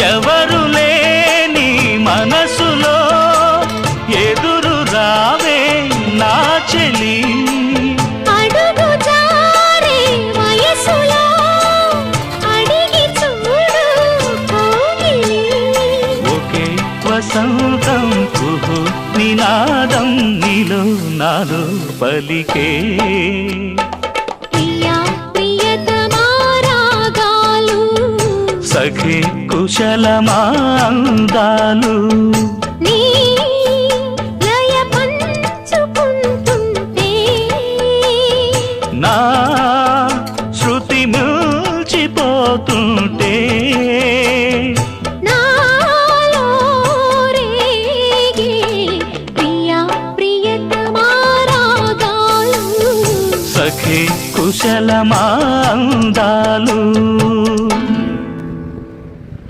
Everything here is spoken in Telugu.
ఎవరు లేని మనసులో ఎదురు రావే నా చెలి అడుగు జారే వయసులో అడిగి చూడు కోగిలి ఒకే వసంతం కుహు నినాదం నీలో నాలో పలికే ప్రియా ప్రియతమా రాగాలు సఖి కుశలమా అందాలు నీ లయ పంచుకుంటుంటే నా శృతి మిల్చిపోతుంటే నాలో రేగే ప్రియా ప్రియతమా రాగాలు సఖి కుశలమా అందాలు